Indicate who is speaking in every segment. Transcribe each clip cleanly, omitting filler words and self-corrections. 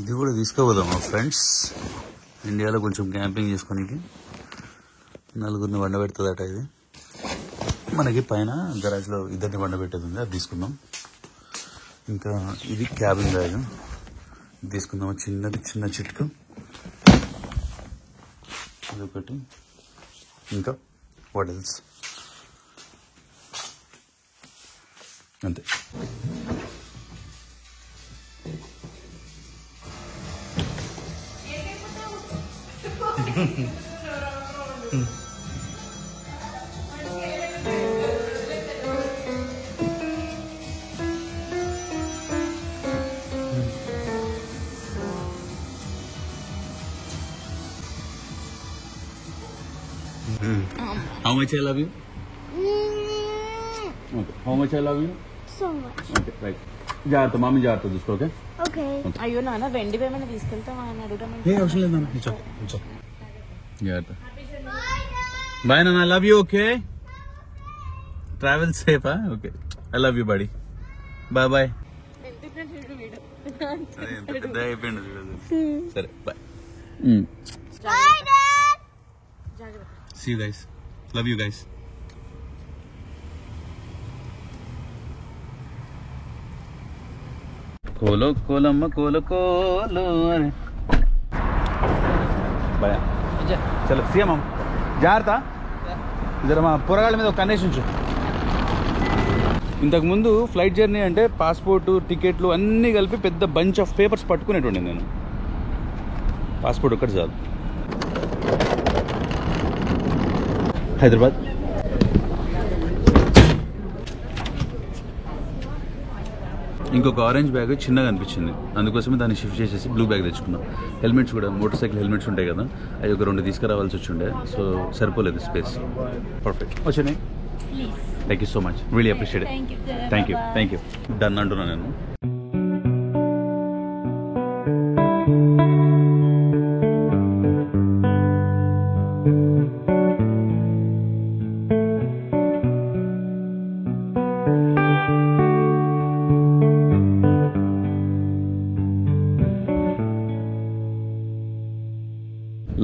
Speaker 1: ఇది కూడా తీసుకోపోదాం ఫ్రెండ్స్. ఇండియాలో కొంచెం క్యాంపింగ్ చేసుకోనికి నలుగురిని వండబెడుతుందట. ఇది మనకి పైన గరాజ్లో ఇద్దరిని వండబెట్టేది ఉంది, అది తీసుకుందాం. ఇంకా ఇది క్యాబిన్ బ్యాగ్ తీసుకుందాం, చిన్న చిట్కు అదొకటి. ఇంకా వాట్ ఎల్స్, అంతే. How much I love you? Okay. How much I love you?
Speaker 2: So much.
Speaker 1: Okay, right. జాగ్రత్త, మామీ జాగ్రత్త చూసుకో. ఓకే.
Speaker 2: ఓకే.
Speaker 3: అయ్యో నాన్న, వెండి ఏమైనా తీసుకెళ్తావా అని అడుగుదామని.
Speaker 1: ఏ అవసరం లేదు నాన్న, జాగ్రత్త. బాయ్ నాన్న, I love you. Okay, travel సేఫా? Okay, I love you buddy. Bye bye. సరే bye. See you guys. Love you guys. కోలో కోలమ్మ కోలో కోలో అరే బాయ్. చలో సీఎం జాగ్రత్త. జర మా పొరగాళ్ళ మీద ఒక కన్నేసి ఉంచు. ఇంతకుముందు ఫ్లైట్ జర్నీ అంటే పాస్పోర్టు, టికెట్లు అన్నీ కలిపి పెద్ద బంచ్ ఆఫ్ పేపర్స్ పట్టుకునేటువంటి నేను. పాస్పోర్ట్ ఒక్కటి చాలు. హైదరాబాద్. ఇంకొక ఆరెంజ్ బ్యాగ్ చిన్నగా అనిపించింది, అందుకోసమే దాన్ని షిఫ్ట్ చేసేసి బ్లూ బ్యాగ్ తెచ్చుకున్నాం. హెల్మెట్స్ కూడా, మోటార్ సైకిల్ హెల్మెట్స్ ఉంటాయి కదా, అవి ఒక 2 తీసుకురావాల్సి వచ్చిండే, సో సరిపోలేదు స్పేస్. పర్ఫెక్ట్ వచ్చినాయి. Thank you so much, really appreciate. Thank you. Done అంటున్నాను నేను.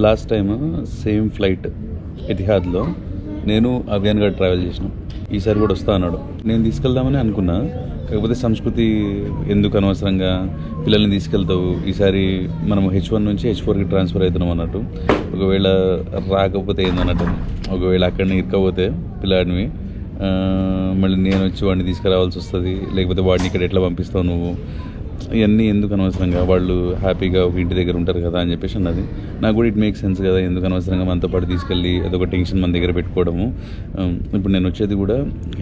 Speaker 1: లాస్ట్ టైం సేమ్ ఫ్లైట్ ఎతిహాద్లో నేను అవియాన్ గారు ట్రావెల్ చేసినాం. ఈసారి కూడా వస్తా అన్నాడు. నేను తీసుకెళ్దామని అనుకున్నా, కాకపోతే సంస్కృతి ఎందుకు అనవసరంగా పిల్లల్ని తీసుకెళ్తావు, ఈసారి మనం H1 నుంచి H4కి ట్రాన్స్ఫర్ అవుతున్నాం అన్నట్టు. ఒకవేళ రాకపోతే ఏందన్నట్టు, ఒకవేళ అక్కడిని ఇరకపోతే పిల్లాడిని మళ్ళీ నేను వచ్చి వాడిని తీసుకురావాల్సి వస్తుంది, లేకపోతే వాడిని ఇక్కడ ఎట్లా పంపిస్తావు నువ్వు, ఇవన్నీ ఎందుకు అనవసరంగా, వాళ్ళు హ్యాపీగా ఒక ఇంటి దగ్గర ఉంటారు కదా అని చెప్పేసి అన్నది. నాకు కూడా ఇట్ మేక్ సెన్స్ కదా, ఎందుకు అనవసరంగా మనతో పాటు తీసుకెళ్ళి అదొక టెన్షన్ మన దగ్గర పెట్టుకోవడము. ఇప్పుడు నేను వచ్చేది కూడా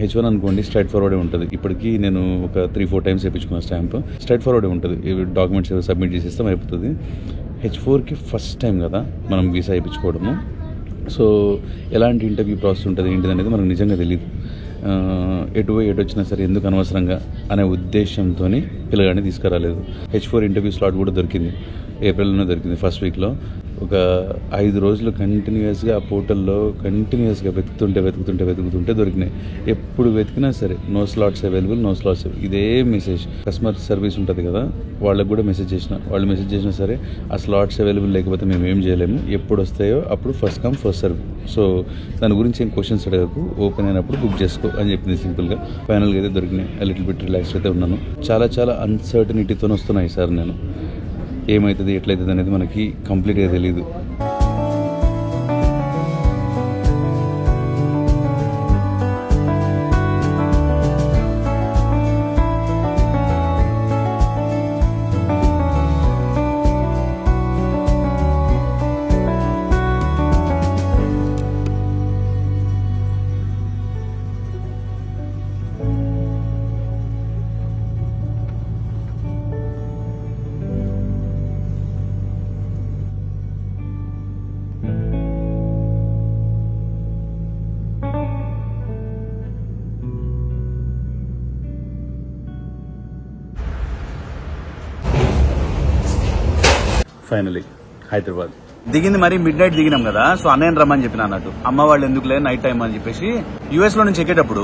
Speaker 1: H1 అనుకోండి, స్ట్రైట్ ఫార్వర్డే ఉంటుంది. ఇప్పటికీ నేను ఒక 3-4 టైమ్స్ వేయించుకున్న స్టాంప్, స్ట్రైట్ ఫార్వర్డే ఉంటుంది. డాక్యుమెంట్స్ సబ్మిట్ చేసేస్తాం, అయిపోతుంది. H4కి ఫస్ట్ టైం కదా మనం వీసా వేయించుకోవడము. సో ఎలాంటి ఇంటర్వ్యూ ప్రాసెస్ ఉంటుంది ఏంటిది అనేది మనకు నిజంగా తెలియదు. ఎటు వచ్చినా సరే ఎందుకు అనవసరంగా అనే ఉద్దేశంతో పిల్లగాడిని తీసుకురాలేదు. H4 ఇంటర్వ్యూ స్లాట్ కూడా దొరికింది, ఏప్రిల్లోనే దొరికింది, ఫస్ట్ వీక్లో. ఒక 5 రోజులు కంటిన్యూస్గా ఆ పోర్టల్లో కంటిన్యూస్గా వెతుకుతుంటే దొరికినాయి. ఎప్పుడు వెతికినా సరే నో స్లాట్స్ అవైలబుల్. ఇదే మెసేజ్ కస్టమర్ సర్వీస్ ఉంటుంది కదా, వాళ్ళకు కూడా మెసేజ్ చేసిన. వాళ్ళు మెసేజ్ చేసినా సరే ఆ స్లాట్స్ అవైలబుల్ లేకపోతే మేము ఏం చేయలేము, ఎప్పుడు వస్తాయో అప్పుడు first come first serve. So దాని గురించి ఏం క్వశ్చన్స్ అడగకు, ఓపెన్ అయినప్పుడు బుక్ చేసుకో అని చెప్పింది సింపుల్గా. ఫైనల్గా అయితే దొరికినాయి. లిటిల్ బిట్ రిలాక్స్ అయితే ఉన్నాను. చాలా అన్సర్టనిటీతో వస్తున్నాయి సార్. నేను ఏమవుతుంది ఎట్లయితుంది అనేది మనకి కంప్లీట్గా తెలీదు. ఫైనలీ హైదరాబాద్ దిగింది. మరి మిడ్ నైట్ దిగినాం కదా, సో అన్నయ్యని రమ్మని చెప్పిన అన్నట్టు. అమ్మ వాళ్ళు ఎందుకులే నైట్ టైం అని చెప్పేసి US లో నుంచి ఎక్కేటప్పుడు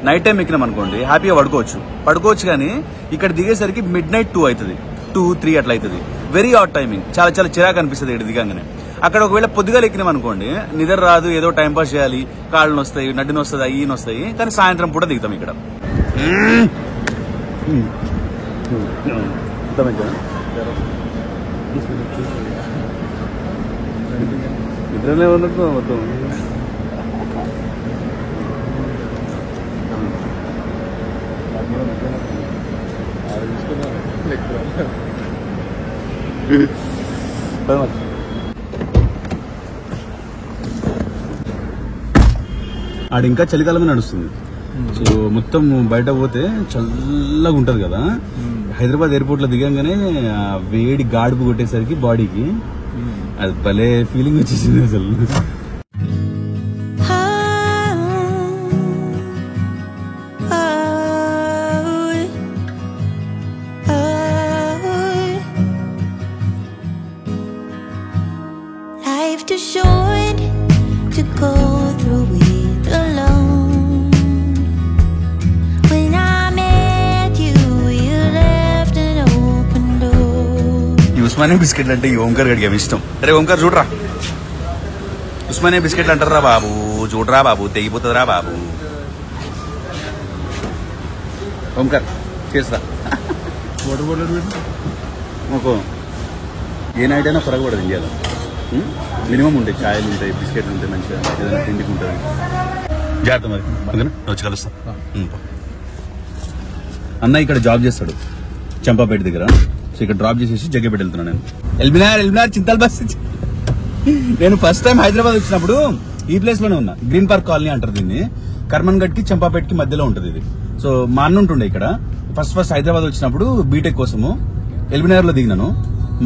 Speaker 1: నైట్ టైం ఎక్కినాం అనుకోండి, హ్యాపీగా పడుకోవచ్చు కానీ ఇక్కడ దిగేసరికి మిడ్ నైట్ 2 అవుతుంది, 2-3 అట్లా అవుతుంది. వెరీ ఆడ్ టైమింగ్, చాలా చాలా చిరాకు అనిపిస్తుంది ఇక్కడ దిగంగానే. అక్కడ ఒకవేళ పొద్దుగా ఎక్కినాం అనుకోండి, నిద్ర రాదు, ఏదో టైం పాస్ చేయాలి, కాళ్ళను వస్తాయి, నడ్డిని వస్తుంది, అయ్యి వస్తాయి, కానీ సాయంత్రం పూట దిగుతాం ఇక్కడ. నిద్రనే ఉన్నట్టు మొత్తం. ఆడ ఇంకా చలికాలమే నడుస్తుంది. సో మొత్తం బయట పోతే చల్లగా ఉంటది కదా. హైదరాబాద్ ఎయిర్పోర్ట్ లో దిగంగానే వేడి గాడుపు కొట్టేసరికి బాడీకి అది భలే ఫీలింగ్ వచ్చేసింది అసలు. ఉస్మానియా బిస్కెట్లు అంటే ఈ ఓంకార్ గడికి ఏమి ఇష్టం. అరే ఓంకార్ చూడరా, ఉస్మానియా బిస్కెట్లు అంటారా బాబు, చూడరా బాబు, తెగిపోతుందిరా బాబు. ఓంకార్ చేస్తా మాకు ఏ నైట్ అయినా పొరగబడదు ఇండియాలో. మినిమం ఉంటాయి, ఛాయలు ఉంటాయి, బిస్కెట్లు ఉంటాయి, మంచిగా ఏదైనా తిండికి ఉంటుంది. జాగ్రత్త మరి, ఓకేనా? వచ్చి కలుస్తాం. అన్న ఇక్కడ జాబ్ చేస్తాడు చంపాపేట దగ్గర. సో ఇక్కడ డ్రాప్ చేసేసి జగ్గేపేట వెళ్తున్నాను నేను. ఎల్బినార్ చింతల్ బస్. నేను ఫస్ట్ టైం హైదరాబాద్ వచ్చినప్పుడు ఈ ప్లేస్ లోనే ఉన్నా. గ్రీన్ పార్క్ కాలనీ అంటారు దీన్ని. కర్మన్ గఢ్ కి చంపాపేట కి మధ్యలో ఉంటుంది ఇది. సో మా అన్న ఉంటుండే ఇక్కడ. ఫస్ట్ హైదరాబాద్ వచ్చినప్పుడు బీటెక్ కోసము ఎల్బినార్ లో దిగినాను.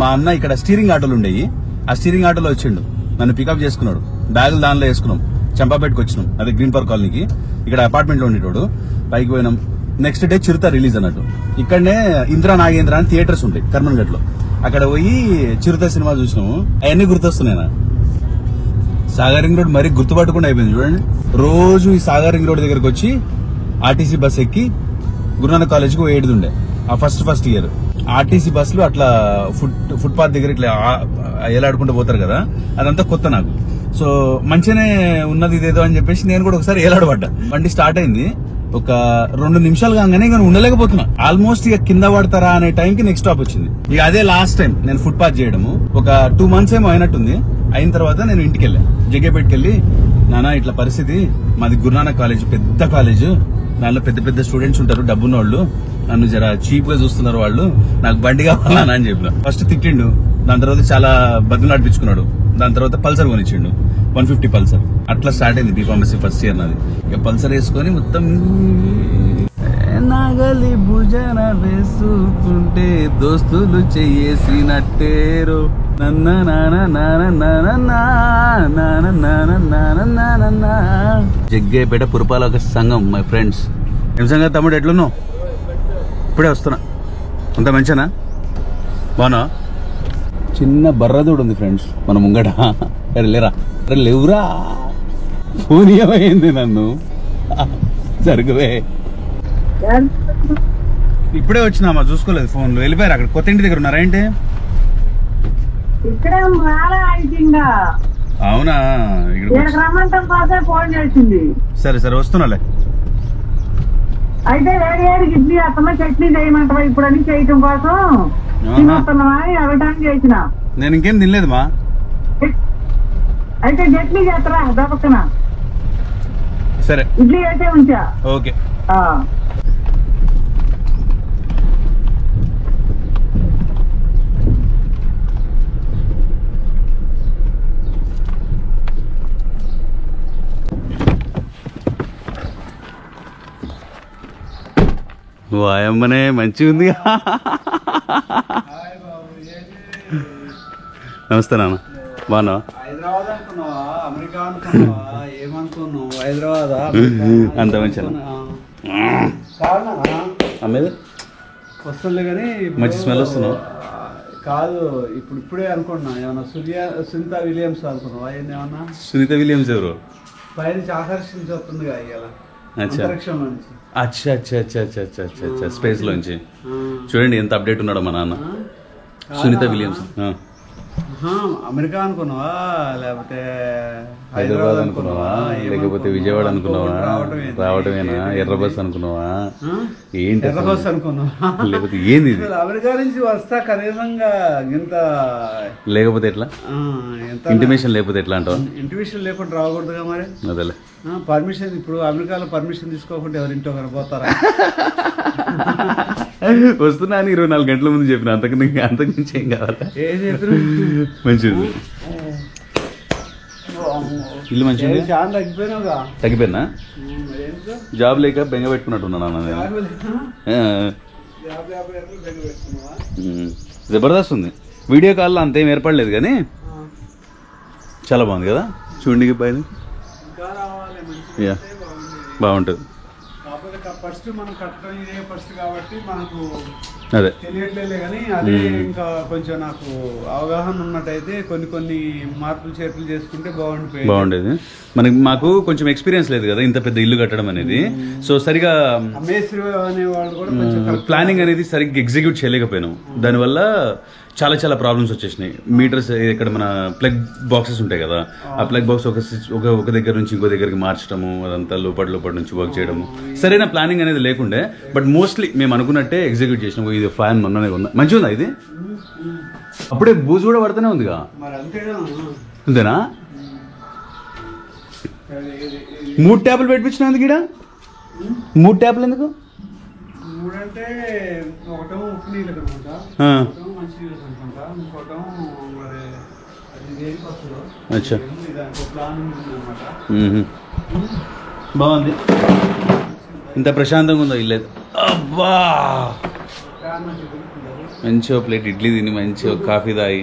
Speaker 1: మా అన్న ఇక్కడ స్టీరింగ్ ఆటోలు ఉండేవి. ఆ స్టీరింగ్ ఆటోలో వచ్చిండు, నన్ను పికప్ చేసుకున్నాడు. బ్యాగులు దానిలో వేసుకున్నాం, చంపాపేటకి వచ్చినాం. అదే గ్రీన్ పార్క్ కాలనీకి. ఇక్కడ అపార్ట్మెంట్ లో ఉండేటోడు. పైకి పోయినాం. నెక్స్ట్ డే చిరుత రిలీజ్ అన్నట్టు. ఇక్కడనే ఇంద్రా నాగేంద్ర అని థియేటర్స్ ఉంటాయి కర్మన్ గఢ్ లో. అక్కడ పోయి చిరుత సినిమా చూసినాము. అవన్నీ గుర్తొస్తున్నాయి. సాగర్ రింగ్ రోడ్ మరీ గుర్తుపట్టకుండా అయిపోయింది చూడండి. రోజు ఈ సాగర్ రింగ్ రోడ్ దగ్గరకు వచ్చి ఆర్టీసీ బస్ ఎక్కి గురునానక్ కాలేజ్కి పోయేడుండే. ఆ ఫస్ట్ ఇయర్ ఆర్టీసీ బస్సులు అట్లా ఫుట్పాత్ దగ్గర ఇట్లా ఏలాడుకుంటూ పోతారు కదా, అదంతా కొత్త నాకు. సో మంచిగానే ఉన్నది ఇదేదో అని చెప్పేసి నేను కూడా ఒకసారి ఏలాడబడ్డా. బండి స్టార్ట్ అయింది, ఒక 2 నిమిషాలు కాగానే ఇక ఉండలేకపోతున్నా. ఆల్మోస్ట్ ఇక కింద పడతారా అనే టైంకి నెక్స్ట్ స్టాప్ వచ్చింది. ఇక అదే లాస్ట్ టైం నేను ఫుట్పాత్ చేయడము. ఒక 2 months ఏమో అయినట్టుంది. అయిన తర్వాత నేను ఇంటికి వెళ్ళాను. జగ్గేపేటకి వెళ్ళి, నానా ఇట్లా పరిస్థితి, మాది గురునానక్ కాలేజ్, పెద్ద కాలేజ్, దానిలో పెద్ద పెద్ద స్టూడెంట్స్ ఉంటారు, డబ్బున్న వాళ్ళు, నన్ను జర చీప్ గా చూస్తున్నారు వాళ్ళు, నాకు బండి కావాలా అని చెప్పిన. ఫస్ట్ తిట్టిండు, దాని తర్వాత చాలా బదులు నడిపించుకున్నాడు. దాని తర్వాత పల్సర్ కొనిచ్చిండు, 150 పల్సర్. అట్లా స్టార్ట్ అయింది బీఫార్మసీ ఫస్ట్ ఇయర్ నాది. ఇక పల్సర్ వేసుకొని మొత్తం నాగలి భుజన వేసుకుంటే దోస్తులు చెయ్యేసినట్టేరో జగ్గేపేట పురపాలక సంఘం. మై ఫ్రెండ్స్, ఏం సంగతి తమ్ముడు, ఎట్లున్నావు? ఇప్పుడే వస్తున్నా. అంత మంచినా? బానా? చిన్న బర్రదోడు ఉంది ఫ్రెండ్స్ మన ముంగట. అరే లేరా, అరే లేవురా, ఫోన్ ఏమైంది నన్ను జరుగువే. ఇప్పుడే వచ్చినామా, చూసుకోలేదు ఫోన్. వెళ్ళిపోయారు అక్కడ కొత్త ఇంటి దగ్గర ఉన్నారా ఏంటి? అవునా, సరే సరే వస్తున్నాలే.
Speaker 2: అయితే వేడి ఇడ్లీ అత్తమ్మ చట్నీ చేయమంటావా ఇప్పుడు అని చేయటం కోసం అడగడానికి చేసిన.
Speaker 1: నేను ఇంకేం తినలేదు మా.
Speaker 2: అయితే చట్నీ చేస్తారా దొరకన?
Speaker 1: సరే
Speaker 2: ఇడ్లీ అయితే ఉంచా.
Speaker 1: ఓకే. వాయమ్మనే మంచిగా ఉంది. నమస్తే నాన్న, బాగున్నావా?
Speaker 4: హైదరాబాద్ అనుకున్నావా, అమెరికా అనుకున్నావా, ఏమనుకున్నావు? హైదరాబాద్
Speaker 1: అంత మంచిగా అమ్మేది
Speaker 4: వస్తుందిలే కానీ
Speaker 1: మంచి స్మెల్ వస్తున్నావు.
Speaker 4: కాదు, ఇప్పుడే అనుకున్నా ఏమన్నా సునీత విలియమ్స్ అనుకున్నావా? ఏమన్నా
Speaker 1: సునీత విలియమ్స్ ఎవరు?
Speaker 4: పైనుంచి ఆకర్షించి వస్తుందిగా ఇవాళ అంతరిక్షంలో నుంచి.
Speaker 1: అచ్చా అచ్చా అచ్చా అచ్చా అచ్చా అచ్చా స్పేస్ లోంచి. చూడండి ఎంత అప్డేట్ ఉన్నాడో మా నాన్న. సునీత విలియమ్స్.
Speaker 4: అమెరికా అనుకున్నావా, లేకపోతే
Speaker 1: హైదరాబాద్ అనుకున్నావా, లేకపోతే విజయవాడ అనుకున్నావా, రావటమేనా, ఎర్ర బస్ అనుకున్నావా, ఏంటి
Speaker 4: ఎర్ర బస్ అనుకున్నావా,
Speaker 1: లేకపోతే ఏంది ఇది?
Speaker 4: అమెరికా నుంచి వస్తా కనీసంగా ఇంత
Speaker 1: లేకపోతే ఎట్లా, ఇంటిమేషన్ లేకపోతే ఎట్లా అంటావా?
Speaker 4: ఇంటిమేషన్ లేకుండా రాకూడదుగా మరి.
Speaker 1: అదేలే
Speaker 4: పర్మిషన్, ఇప్పుడు అమెరికాలో పర్మిషన్ తీసుకోకుండా ఎవరింటి ఒకరు పోతారా?
Speaker 1: వస్తున్నా అని 24 గంటల ముందు చెప్పిన, అంతకుమించి ఏం కావాలా?
Speaker 4: ఏం చెప్పిన
Speaker 1: మంచిది. ఇల్లు మంచిగా
Speaker 4: చాలా తగ్గిపోయినావుగా.
Speaker 1: తగ్గిపోయినా? జాబ్ లేక బెంగ పెట్టుకున్నట్టున్నా నాన్న. జబర్దస్త్ ఉంది. వీడియో కాల్లో అంతేం ఏర్పడలేదు కానీ చాలా బాగుంది కదా చూడండి. పైన బాగుంటుంది.
Speaker 4: ఫస్ట్ మనం కట్టడం ఇదే ఫస్ట్ కాబట్టి మనకు
Speaker 1: అదే
Speaker 4: తెలియట్లేదు, కానీ అదే ఇంకా కొంచెం నాకు అవగాహన ఉన్నట్టయితే కొన్ని మార్పులు చేర్పులు చేసుకుంటే
Speaker 1: బాగుండేది. మాకు కొంచెం ఎక్స్పీరియన్స్ లేదు కదా ఇంత పెద్ద ఇల్లు కట్టడం అనేది. సో సరిగా
Speaker 4: మేస్త్రి అనేవాళ్ళు కూడా కొంచెం
Speaker 1: ప్లానింగ్ అనేది సరిగ్గా ఎగ్జిక్యూట్ చేయలేకపోయినాం. దానివల్ల చాలా ప్రాబ్లమ్స్ వచ్చేసినాయి. మీటర్స్ ఇక్కడ మన ప్లగ్ బాక్సెస్ ఉంటాయి కదా, ఆ ప్లగ్ బాక్స్ ఒక దగ్గర నుంచి ఇంకో దగ్గరికి మార్చడము, అదంతా లోపల నుంచి వర్క్ చేయడము, సరైన ప్లానింగ్ అనేది లేకుండే. బట్ మోస్ట్లీ మేము అనుకున్నట్టే ఎగ్జిక్యూట్ చేసినాం. ఇది ఫ్యాన్ మొన్ననే ఉందా, మంచిగా ఉందా ఇది? అప్పుడే బూజు కూడా పడుతూనే ఉందిగా. అంతేనా? 3 ట్యాపులు పెట్టించిన ఎందుకు? 3 ట్యాపులు ఎందుకు?
Speaker 4: 3 అంటే ఒకటేమో ఉప్పు నీళ్ళకి అనుకుంటా, మంచి నీళ్ళకి అనుకుంటా, ఇంకోటేమో మరి అది దేనికి వస్తుందో.
Speaker 1: అచ్చా,
Speaker 4: దానికి ప్లాన్ ఉందన్నమాట.
Speaker 1: బాగుంది. ఇంత ప్రశాంతంగా ఉందో ఇల్లేదు. అబ్బా, మంచిగా ప్లేట్ ఇడ్లీ తిని మంచిగా కాఫీ తాగి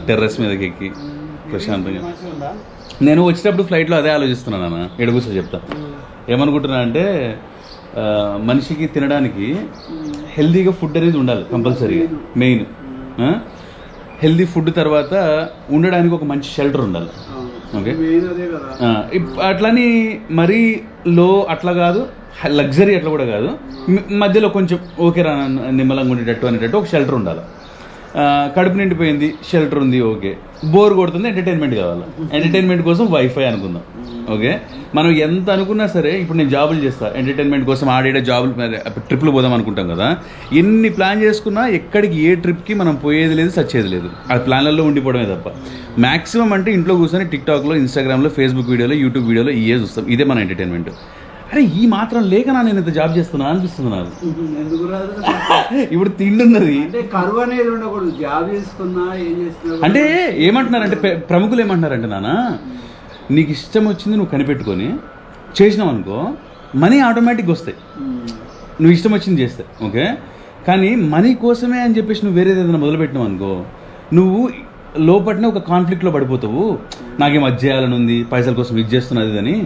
Speaker 1: టెర్రస్ మీదకి ఎక్కి ప్రశాంతంగా. నేను వచ్చేటప్పుడు ఫ్లైట్లో అదే ఆలోచిస్తున్నాను అన్న. ఎడుగుసా చెప్తా ఏమనుకుంటున్నా అంటే, మనిషికి తినడానికి హెల్దీగా ఫుడ్ అనేది ఉండాలి కంపల్సరీగా. మెయిన్ హెల్దీ ఫుడ్ తర్వాత ఉండడానికి ఒక మంచి షెల్టర్ ఉండాలి. ఓకే, అట్లని మరీ లో అట్లా కాదు, లగ్జరీ అట్లా కూడా కాదు, మధ్యలో కొంచెం ఓకే రా నిమ్మలంగా ఉండేటట్టు అనేటట్టు ఒక షెల్టర్ ఉండాలి. కడుపు నిండిపోయింది, షెల్టర్ ఉంది, ఓకే. బోర్ కొడుతుంది, ఎంటర్టైన్మెంట్ కావాలి. ఎంటర్టైన్మెంట్ కోసం వైఫై అనుకుందాం. ఓకే, మనం ఎంత అనుకున్నా సరే, ఇప్పుడు నేను జాబులు చేస్తా ఎంటర్టైన్మెంట్ కోసం, ఆడేట జాబులు ట్రిప్లు పోదాం అనుకుంటాం కదా. ఎన్ని ప్లాన్ చేసుకున్నా ఎక్కడికి ఏ ట్రిప్కి మనం పోయేది లేదు, సచ్చేది లేదు. ఆ ప్లాన్లలో ఉండిపోవడమే తప్ప. మ్యాక్సిమం అంటే ఇంట్లో కూర్చొని టిక్టాక్లో, ఇన్స్టాగ్రామ్లో, ఫేస్బుక్ వీడియోలో, యూట్యూబ్ వీడియోలో ఇవే చూస్తాం. ఇదే మన ఎంటర్టైన్మెంట్. అరే ఈ మాత్రం లేకనా నేను ఇంత జాబ్ చేస్తున్నా అనిపిస్తుంది నాకు. ఇప్పుడు తిండున్నది
Speaker 4: కరువు అనేది ఉండకూడదు. జాబ్ చేసుకున్నా ఏం చేస్తున్నా
Speaker 1: అంటే ఏమంటున్నారంటే, ప్రముఖులు ఏమంటున్నారంటే, నాన్న నీకు ఇష్టం వచ్చింది నువ్వు కనిపెట్టుకొని చేసినావు అనుకో, మనీ ఆటోమేటిక్గా వస్తాయి నువ్వు ఇష్టం వచ్చింది చేస్తే. ఓకే, కానీ మనీ కోసమే అని చెప్పేసి నువ్వు వేరేది ఏదైనా మొదలుపెట్టినావు అనుకో, నువ్వు లోపలనే ఒక కాన్ఫ్లిక్ట్లో పడిపోతావు. నాకేం అది చేయాలని ఉంది, పైసల కోసం ఇది చేస్తున్నది అని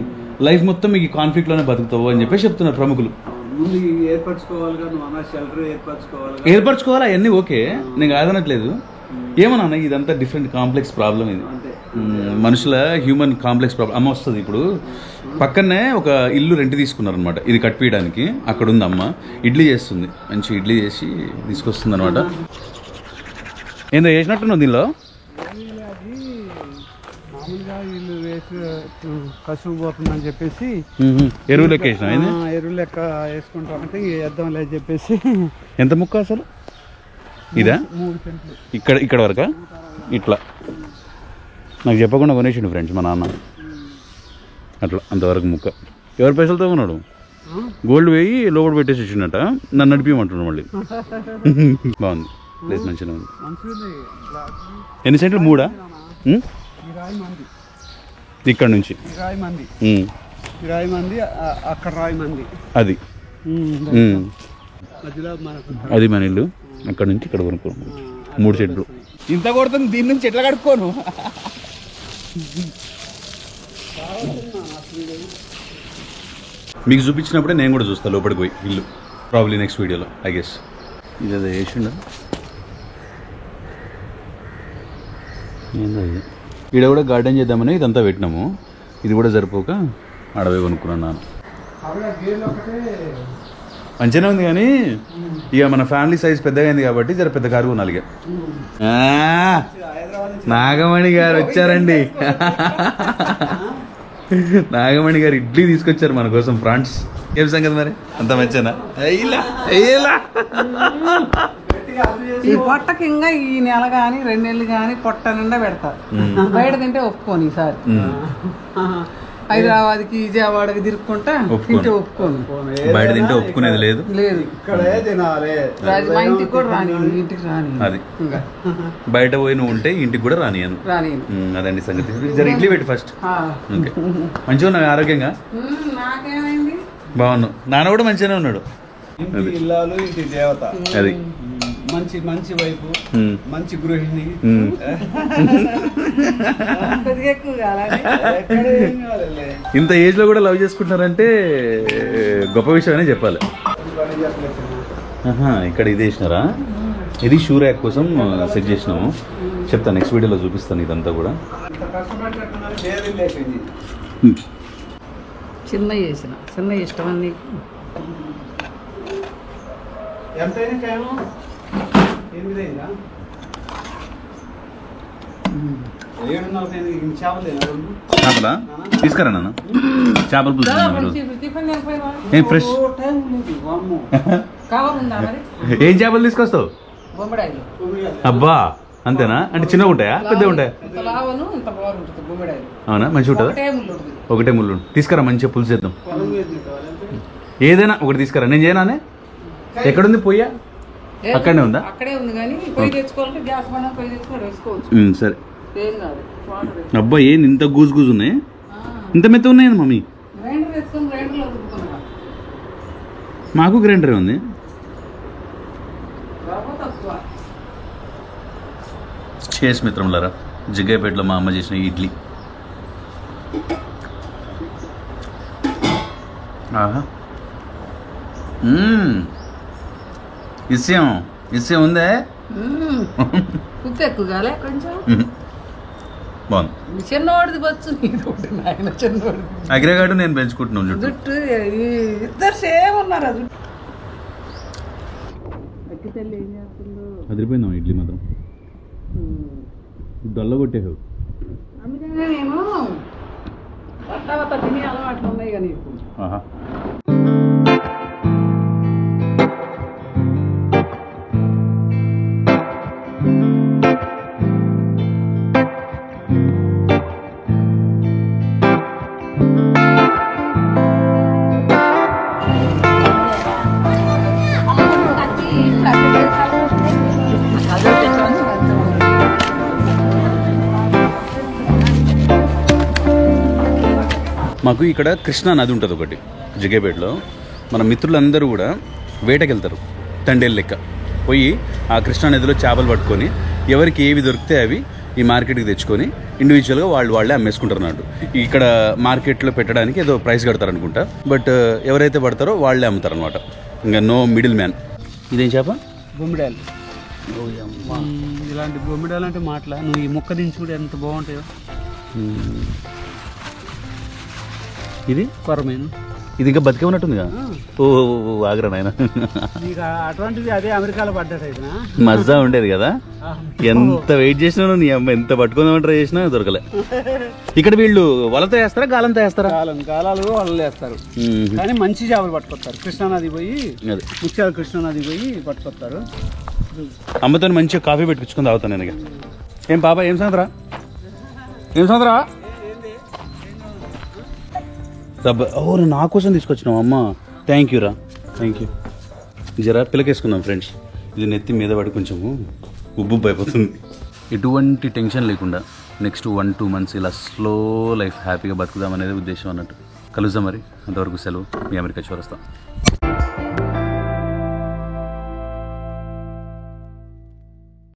Speaker 1: లైఫ్ మొత్తం మీకు కాన్ఫ్లిక్ట్లోనే బతుకుతావు అని చెప్పేసి చెప్తున్నారు ప్రముఖులు. ఏర్పరచుకోవాలా అవన్నీ ఓకే, నేను కాదనట్లేదు. ఏమన్నా ఇదంతా డిఫరెంట్ కాంప్లెక్స్ ప్రాబ్లం ఇది, మనుషుల హ్యూమన్ కాంప్లెక్స్ ప్రాబ్లం. అమ్మ వస్తుంది ఇప్పుడు పక్కనే ఒక ఇల్లు రెంట్ తీసుకున్నారనమాట, ఇది కట్టియడానికి. అక్కడ ఉంది అమ్మ, ఇడ్లీ చేస్తుంది, మంచి ఇడ్లీ చేసి తీసుకొస్తుంది అనమాట. ఏందో చేసినట్టున్నావు దీనిలో?
Speaker 4: మామూలుగా వీళ్ళు వేసి కసువు పోతుందని చెప్పేసి
Speaker 1: ఎరువు లెక్క వేసినా,
Speaker 4: ఎరువు లెక్క వేసుకుంటామంటే వేద్దాంలే అని చెప్పేసి.
Speaker 1: ఎంత ముక్క అసలు ఇదా?
Speaker 4: 3 సెంట్లు.
Speaker 1: ఇక్కడ వరకా? ఇట్లా నాకు చెప్పకుండా కొనేసిండు ఫ్రెండ్స్ మా నాన్న. అట్లా అంతవరకు ముక్క. ఎవరి పైసలతో కొన్నాడు? గోల్డ్ వేయి లోపల పెట్టేసి వచ్చిందట, నన్ను నడిపిమంటున్నాడు మళ్ళీ. బాగుంది ప్లేస్, మంచిగా ఉంది. ఎన్ని సెంట్లు? 3? ఇక్కడ నుంచి
Speaker 4: 20 మంది, అక్కడ 20 మంది.
Speaker 1: అది అది మన ఇల్లు. అక్కడ నుంచి ఇక్కడ కొనుక్కో 3 సెంట్లు. ఇంత కొడుతుంది, దీని నుంచి ఎట్లా కడుక్కోను? మీకు చూపించినప్పుడే నేను కూడా చూస్తాను లోపలికి పోయి ఇల్లు, ప్రాబ్లీ నెక్స్ట్ వీడియోలో ఐ గెస్. ఇది అదే వేసిండ ఏందో ఇది. ఇక్కడ కూడా గార్డెన్ చేద్దామని ఇదంతా పెట్టినాము. ఇది కూడా సరిపోక అడవి కొనుక్కున్నాను. మంచిగానే ఉంది కానీ ఇక మన ఫ్యామిలీ సైజ్ పెద్దగా అయింది కాబట్టి జర పెద్ద కారు కొనాలి ఇక. నాగమణి గారు వచ్చారండి. నాగమణి గారు ఇడ్లీ తీసుకొచ్చారు మన కోసం ఫ్రాన్స్. ఏం సంగతి మరి అంత మంచినా?
Speaker 5: ఈ పొట్టకి ఇంకా ఈ నెల గాని 2 నెలలు గాని పొట్ట నిండా పెడతారు. బయట తింటే ఒప్పుకోను ఈసారి. హైదరాబాద్కి విజయవాడకి తిరుక్కుంటా తింటే ఒప్పుకోను.
Speaker 1: బయట తింటే ఒప్పుకునేది లేదు.
Speaker 4: ఇక్కడే తినాలి.
Speaker 5: మా ఇంటికి కూడా రాని, ఇంటికి రాని.
Speaker 1: అది బయట పోయి నువ్వు ఉంటే ఇంటికి కూడా రానియను. అదండి సంగతి. జర ఇడ్లీ పెట్టి ఫస్ట్. ఓకే, మంచిగా ఉన్నావు ఆరోగ్యంగా?
Speaker 5: నాకేమైంది,
Speaker 1: బాగున్నావు. నాన్న కూడా మంచిగానే ఉన్నాడు.
Speaker 4: ఇంటి ఇల్లాలు ఇంటి దేవత.
Speaker 1: అది
Speaker 4: మంచి మంచి వైపు, మంచి గృహిణి.
Speaker 1: ఇంత ఏజ్ లో కూడా లవ్ చేసుకుంటున్నారంటే గొప్ప విషయం అనే చెప్పాలి. ఇక్కడ ఇది వేసినారా? ఇది షూ ర్యాక్ కోసం సెట్ చేసినాము. చెప్తాను, నెక్స్ట్ వీడియోలో చూపిస్తాను ఇదంతా కూడా.
Speaker 5: చిన్న చేసిన చిన్న ఇష్టం అని
Speaker 4: ఎంతైనా కేమో 8 అయిందా? 7:45
Speaker 1: చేపలా తీసుకురా నాన్న. చేపల పులుసు ఏం ఫ్రెష్? ఏం చేపలు తీసుకొస్తావు?
Speaker 5: బొమ్మడాయిలు.
Speaker 1: అబ్బా అంతేనా? అంటే చిన్నగా ఉంటాయా పెద్దగా ఉంటాయా? అవునా, మంచిగా ఉంటుందా? ఒకటే ముళ్ళు తీసుకురా, మంచిగా పులుసు చేద్దాం. ఏదైనా ఒకటి తీసుకురా. నేను చేయనానే. ఎక్కడుంది పొయ్య? అక్కడనే ఉందా?
Speaker 5: అక్కడే ఉంది కానీ పొయ్యి తెచ్చుకోవాలంటే గ్యాస్ బండ పొయ్యి తెచ్చుకొని వేసుకోవచ్చు.
Speaker 1: సరే.
Speaker 5: ఏం కాదు.
Speaker 1: అబ్బా ఏంది ఇంత గూజు గూజు ఉన్నాయి? ఇంత మెత్త ఉన్నాయి మమ్మీ?
Speaker 5: గ్రైండర్ వేసుకొని గ్రైండర్లో ఉడుకుతున్నా.
Speaker 1: మాకు గ్రైండర్ ఉంది. చేసి మిత్రంలారా, జగ్గయ్యపేటలో మా అమ్మ చేసిన ఇడ్లీ. ఆహా, ఇస్యం ఉందే.
Speaker 5: ఉప్పు ఎక్కువ కాలే కొంచెం.
Speaker 1: బాగుంది.
Speaker 5: చిన్నవాడిది బచ్చు, నాయన చిన్నవాడి
Speaker 1: అగ్రగాడు నేను పెంచుకుంటున్నాను.
Speaker 5: జుట్టు ఇద్దరు సేమ్ ఉన్నారు. అది తల్లి ఏం చేస్తుందో
Speaker 1: అదిరిపోయిందా ఇడ్లీ మాత్రం? డొల్ల కొట్టేవు.
Speaker 5: అందుకనే నేను వత్త తినే అలవాట్లు ఉన్నాయి కానీ ఇప్పుడు.
Speaker 1: ఆహా, మాకు ఇక్కడ కృష్ణా నది ఉంటుంది ఒకటి జగ్గయ్యపేటలో. మన మిత్రులందరూ కూడా వేటకెళ్తారు తండేలు లెక్క. పోయి ఆ కృష్ణా నదిలో చేపలు పట్టుకొని ఎవరికి ఏవి దొరికితే అవి ఈ మార్కెట్కి తెచ్చుకొని ఇండివిజువల్గా వాళ్ళే అమ్మేసుకుంటారు అన్నట్టు. ఇక్కడ మార్కెట్లో పెట్టడానికి ఏదో ప్రైస్ కడతారు అనుకుంటా. బట్ ఎవరైతే పడతారో వాళ్ళే అమ్ముతారు అనమాట. ఇంకా నో మిడిల్ మ్యాన్. ఇదేం చేప?
Speaker 4: బొమ్మిడాయలు. ఇలాంటి బొమ్మిడాయలు అంటే మాటలా. నువ్వు ఈ ముక్క దించి కూడా ఎంత బాగుంటాయో.
Speaker 1: ఇది
Speaker 4: కొరమేను.
Speaker 1: ఇది ఇంకా బతికే ఉన్నట్టుందిగా. ఓ ఆగ్రా నాయన.
Speaker 4: అటువంటిది అదే అమెరికాలో పడ్డట్టు
Speaker 1: మజా ఉండేది కదా. ఎంత వెయిట్ చేసినా నీ అమ్మ ఎంత పట్టుకుందామని ట్రై చేసినా దొరకలే. ఇక్కడ వీళ్ళు వలతో వేస్తారా గాలంతో వేస్తారా?
Speaker 4: గాలాలు వలలు వేస్తారు కానీ మంచి చేపలు పట్టుకొస్తారు. కృష్ణానది పోయి ముత్యాల కృష్ణానది పోయి పట్టుకొస్తారు.
Speaker 1: అమ్మతో మంచిగా కాఫీ పెట్టుకుని తాగుతాను నేను. ఏం పాప ఏం సంగతిరా? ఏం సంగతిరా? ఓ నా కోసం తీసుకొచ్చినావు అమ్మ. థ్యాంక్ యూ రా, థ్యాంక్ యూ. జరా పిల్లకేసుకుందాం ఫ్రెండ్స్. ఇది నెత్తి మీద పడి కొంచెము ఉబ్బు అయిపోతుంది. ఎటువంటి టెన్షన్ లేకుండా నెక్స్ట్ 1-2 months ఇలా స్లో లైఫ్ హ్యాపీగా బతుకుదాం అనేది ఉద్దేశం అన్నట్టు. కలుద్దాం మరి. అంతవరకు సెలవు. మీ అమెరికా చౌరస్తా.